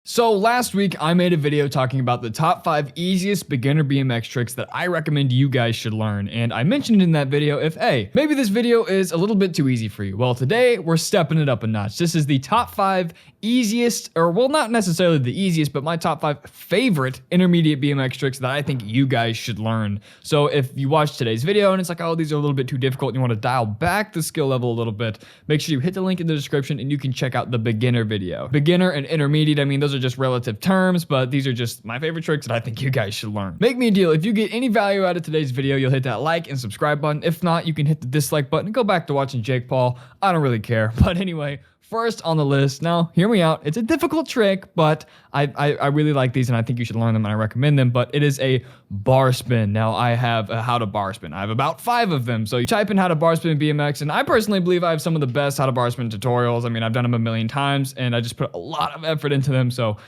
So last week I made a video talking about the top 5 easiest beginner BMX tricks that I recommend you guys should learn, and I mentioned in that video if, hey, maybe this video is a little bit too easy for you. Well, today we're stepping it up a notch. This is the top 5 easiest, or well, not necessarily the easiest, but my top 5 favorite intermediate BMX tricks that I think you guys should learn. So if you watch today's video and it's like, oh, these are a little bit too difficult and you want to dial back the skill level a little bit, make sure you hit the link in the description and you can check out the beginner video. Beginner and intermediate, I mean, those are just relative terms, but these are just my favorite tricks that I think you guys should learn. Make me a deal. If you get any value out of today's video, you'll hit that like and subscribe button. If not, you can hit the dislike button and go back to watching Jake Paul. I don't really care. But anyway, first on the list, now hear me out. It's a difficult trick, but I really like these and I think you should learn them and I recommend them, but it is a bar spin. Now I have a how to bar spin. I have about 5 of them. So you type in how to bar spin BMX and I personally believe I have some of the best how to bar spin tutorials. I mean, I've done them a million times and I just put a lot of effort into them. So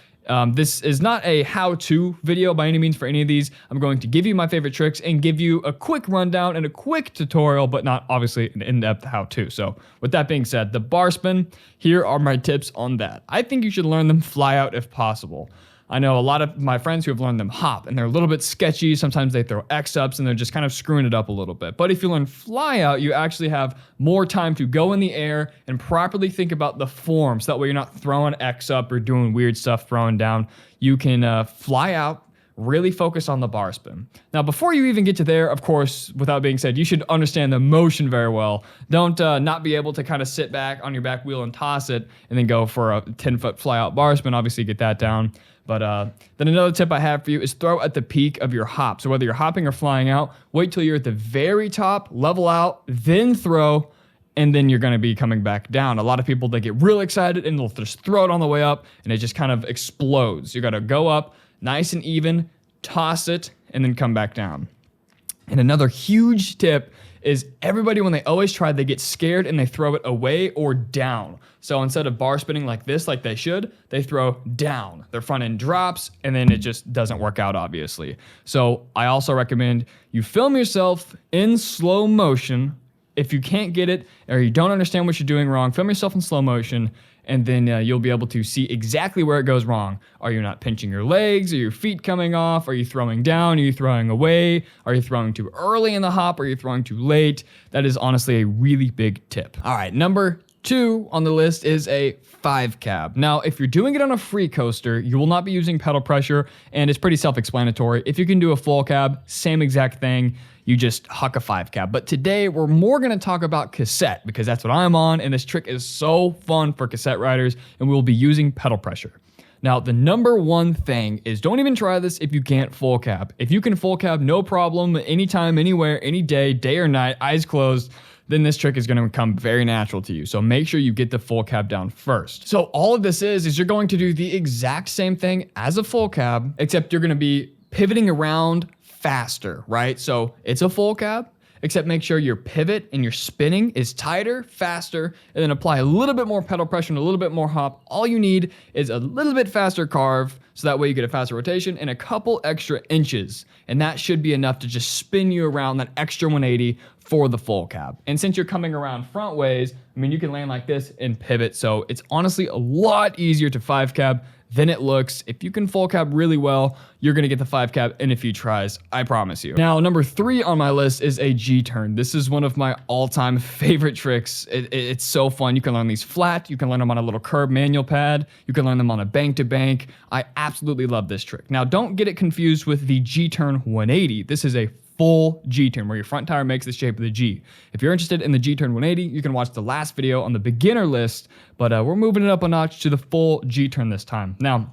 this is not a how-to video by any means for any of these. I'm going to give you my favorite tricks and give you a quick rundown and a quick tutorial, but not obviously an in-depth how-to. So with that being said, the bar spin, here are my tips on that. I think you should learn them fly out if possible. I know a lot of my friends who have learned them hop, and they're a little bit sketchy. Sometimes they throw X-ups, and they're just kind of screwing it up a little bit. But if you learn fly out, you actually have more time to go in the air and properly think about the form. So that way you're not throwing X-up or doing weird stuff throwing down. You can fly out, really focus on the bar spin. Now, before you even get to there, of course, without being said, you should understand the motion very well. Don't not be able to kind of sit back on your back wheel and toss it and then go for a 10-foot fly out bar spin. Obviously, get that down. But then another tip I have for you is throw at the peak of your hop. So whether you're hopping or flying out, wait till you're at the very top, level out, then throw, and then you're going to be coming back down. A lot of people, they get real excited and they'll just throw it on the way up and it just kind of explodes. You got to go up nice and even, toss it, and then come back down. And another huge tip is everybody, when they always try, they get scared and they throw it away or down. So instead of bar spinning like this, like they should, they throw down. Their front end drops and then it just doesn't work out, obviously. So I also recommend you film yourself in slow motion. If you can't get it or you don't understand what you're doing wrong, film yourself in slow motion and then you'll be able to see exactly where it goes wrong. Are you not pinching your legs? Are your feet coming off? Are you throwing down? Are you throwing away? Are you throwing too early in the hop? Are you throwing too late? That is honestly a really big tip. All right, number 2 on the list is a 5 cab. Now, if you're doing it on a free coaster, you will not be using pedal pressure, and it's pretty self-explanatory. If you can do a full cab, same exact thing. You just huck a 5 cab. But today we're more going to talk about cassette because that's what I'm on, and this trick is so fun for cassette riders, and we will be using pedal pressure. Now, the number 1 thing is don't even try this if you can't full cab. If you can full cab, no problem, anytime, anywhere, any day or night, eyes closed, then this trick is going to become very natural to you. So make sure you get the full cab down first. So all of this is you're going to do the exact same thing as a full cab, except you're going to be pivoting around faster, right? So it's a full cab, except make sure your pivot and your spinning is tighter, faster, and then apply a little bit more pedal pressure and a little bit more hop. All you need is a little bit faster carve, so that way you get a faster rotation and a couple extra inches. And that should be enough to just spin you around that extra 180 for the full cab. And since you're coming around front ways, I mean, you can land like this and pivot. So it's honestly a lot easier to 5 cab than it looks. If you can full cab really well, you're gonna get the 5 cab in a few tries, I promise you. Now, number 3 on my list is a G-turn. This is one of my all-time favorite tricks. It's so fun. You can learn these flat, you can learn them on a little curb manual pad, you can learn them on a bank-to-bank. I absolutely love this trick. Now, don't get it confused with the G-turn 180. This is a full G-turn where your front tire makes the shape of the G. If you're interested in the G-turn 180, you can watch the last video on the beginner list, but we're moving it up a notch to the full G-turn this time. Now,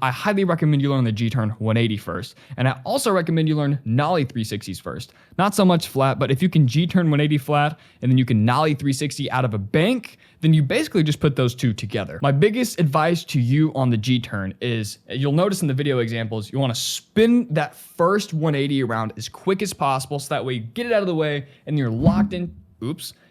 I highly recommend you learn the G-turn 180 first, and I also recommend you learn nollie 360s first. Not so much flat, but if you can G-turn 180 flat, and then you can nollie 360 out of a bank, then you basically just put those two together. My biggest advice to you on the G-turn is, you'll notice in the video examples, you wanna spin that first 180 around as quick as possible, so that way you get it out of the way, and you're locked in,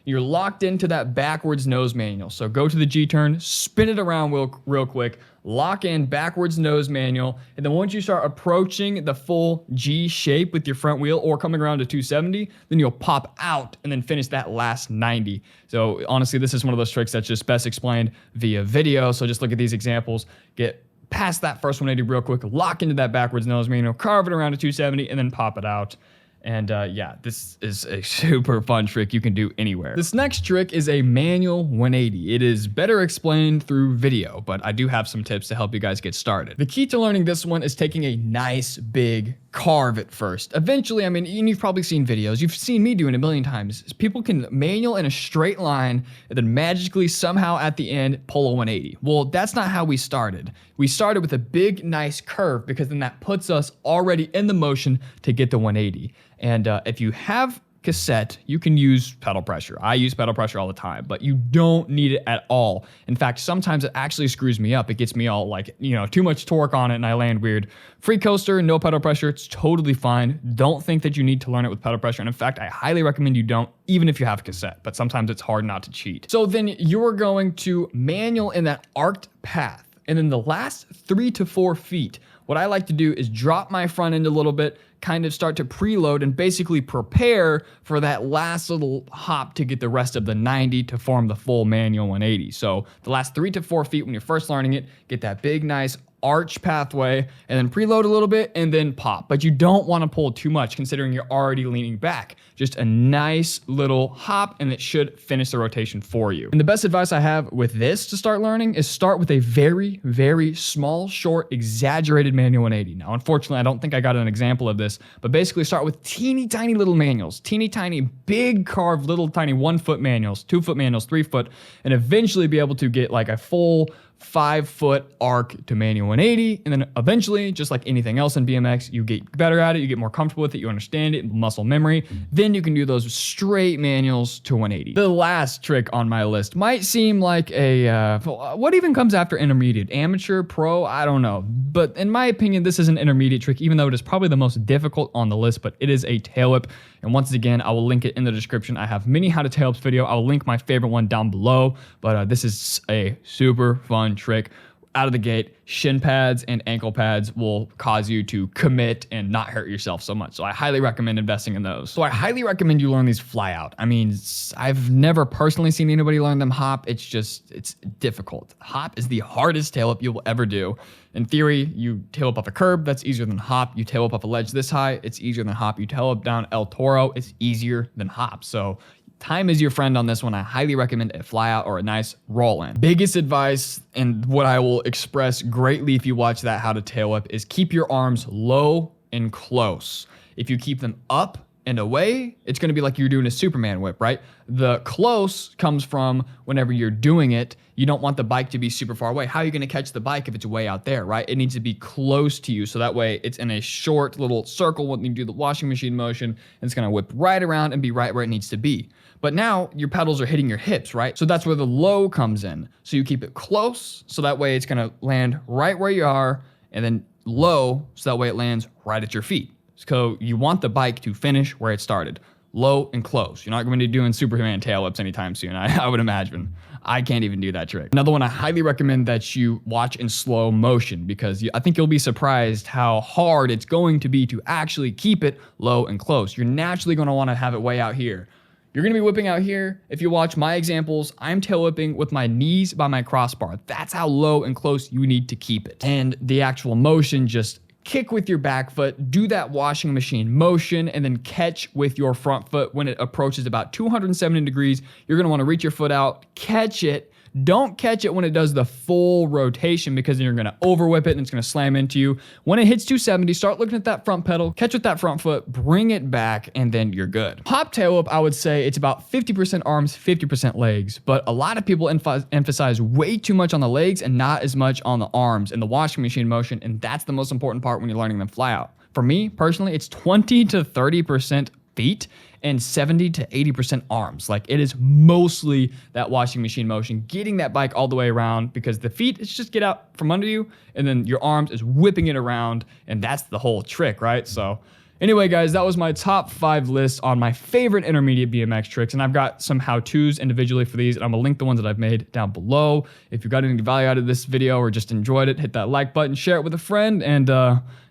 you're locked into that backwards nose manual. So go to the G-turn, spin it around real quick, lock in backwards nose manual, and then once you start approaching the full G shape with your front wheel or coming around to 270, then you'll pop out and then finish that last 90. So honestly, this is one of those tricks that's just best explained via video. So just look at these examples, get pass that first 180 real quick, lock into that backwards nose manual, carve it around to 270, and then pop it out. And yeah, this is a super fun trick you can do anywhere. This next trick is a manual 180. It is better explained through video, but I do have some tips to help you guys get started. The key to learning this one is taking a nice big carve at first. Eventually, I mean, you've probably seen videos. You've seen me doing it a million times. People can manual in a straight line and then magically somehow at the end pull a 180. Well, that's not how we started. We started with a big, nice curve because then that puts us already in the motion to get the 180. And if you have cassette, you can use pedal pressure. I use pedal pressure all the time, but you don't need it at all. In fact, sometimes it actually screws me up. It gets me all like, too much torque on it and I land weird. Free coaster, no pedal pressure, it's totally fine. Don't think that you need to learn it with pedal pressure. And in fact, I highly recommend you don't, even if you have a cassette, but sometimes it's hard not to cheat. So then you're going to manual in that arced path. And then the last 3 to 4 feet, what I like to do is drop my front end a little bit, kind of start to preload and basically prepare for that last little hop to get the rest of the 90 to form the full manual 180. So the last 3 to 4 feet when you're first learning it, get that big, nice arch pathway and then preload a little bit and then pop. But you don't want to pull too much considering you're already leaning back. Just a nice little hop and it should finish the rotation for you. And the best advice I have with this to start learning is start with a very, very small, short, exaggerated manual 180. Now, unfortunately, I don't think I got an example of this, but basically start with teeny tiny little manuals, teeny tiny, big carved little tiny 1 foot manuals, 2 foot manuals, 3 foot, and eventually be able to get like a full 5 foot arc to manual 180. And then eventually, just like anything else in BMX, you get better at it, you get more comfortable with it, you understand it, muscle memory. Then you can do those straight manuals to 180. The last trick on my list might seem like a, what even comes after intermediate? Amateur, pro? I don't know. But in my opinion, this is an intermediate trick, even though it is probably the most difficult on the list, but it is a tail whip. And once again, I will link it in the description. I have many how to tail whips video. I will link my favorite one down below, but this is a super fun trick. Out of the gate, shin pads and ankle pads will cause you to commit and not hurt yourself so much. So I highly recommend investing in those. So I highly recommend you learn these fly out. I mean, I've never personally seen anybody learn them hop. It's difficult. Hop is the hardest tail whip you will ever do. In theory, you tail up off a curb, that's easier than hop. You tail up off a ledge this high, it's easier than hop. You tail up down El Toro, it's easier than hop. So time is your friend on this one. I highly recommend a fly out or a nice roll in. Biggest advice, and what I will express greatly if you watch that how to tail whip, is keep your arms low and close. If you keep them up and away, it's going to be like you're doing a Superman whip, right? The close comes from whenever you're doing it, you don't want the bike to be super far away. How are you going to catch the bike if it's way out there, right? It needs to be close to you. So that way it's in a short little circle when you do the washing machine motion, and it's going to whip right around and be right where it needs to be. But now your pedals are hitting your hips, right? So that's where the low comes in. So you keep it close, so that way it's going to land right where you are, and then low, so that way it lands right at your feet. So you want the bike to finish where it started. Low and close. You're not going to be doing Superman tail whips anytime soon, I would imagine. I can't even do that trick. Another one I highly recommend that you watch in slow motion, because I think you'll be surprised how hard it's going to be to actually keep it low and close. You're naturally going to want to have it way out here. You're going to be whipping out here. If you watch my examples, I'm tail whipping with my knees by my crossbar. That's how low and close you need to keep it. And the actual motion, just kick with your back foot, do that washing machine motion, and then catch with your front foot. When it approaches about 270 degrees, you're gonna wanna reach your foot out, catch it. Don't catch it when it does the full rotation, because then you're gonna over whip it and it's gonna slam into you. When it hits 270, start looking at that front pedal, catch with that front foot, bring it back, and then you're good. Hop tail whip, I would say it's about 50% arms, 50% legs, but a lot of people emphasize way too much on the legs and not as much on the arms and the washing machine motion, and that's the most important part when you're learning them fly out. For me, personally, it's 20 to 30% feet and 70 to 80% arms. Like, it is mostly that washing machine motion, getting that bike all the way around, because the feet, it's just get out from under you, and then your arms is whipping it around, and that's the whole trick, right? So anyway, guys, that was my top 5 list on my favorite intermediate BMX tricks, and I've got some how-tos individually for these, and I'm gonna link the ones that I've made down below. If you got any value out of this video or just enjoyed it, hit that like button, share it with a friend, and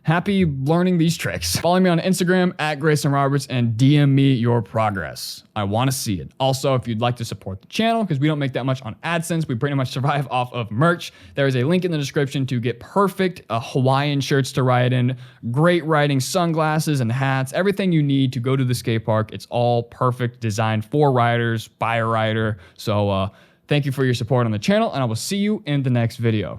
happy learning these tricks. Follow me on Instagram at Greyson Roberts and DM me your progress. I want to see it. Also, if you'd like to support the channel, because we don't make that much on AdSense, we pretty much survive off of merch. There is a link in the description to get perfect Hawaiian shirts to ride in, great riding sunglasses and hats, everything you need to go to the skate park. It's all perfect, designed for riders, by a rider. So thank you for your support on the channel, and I will see you in the next video.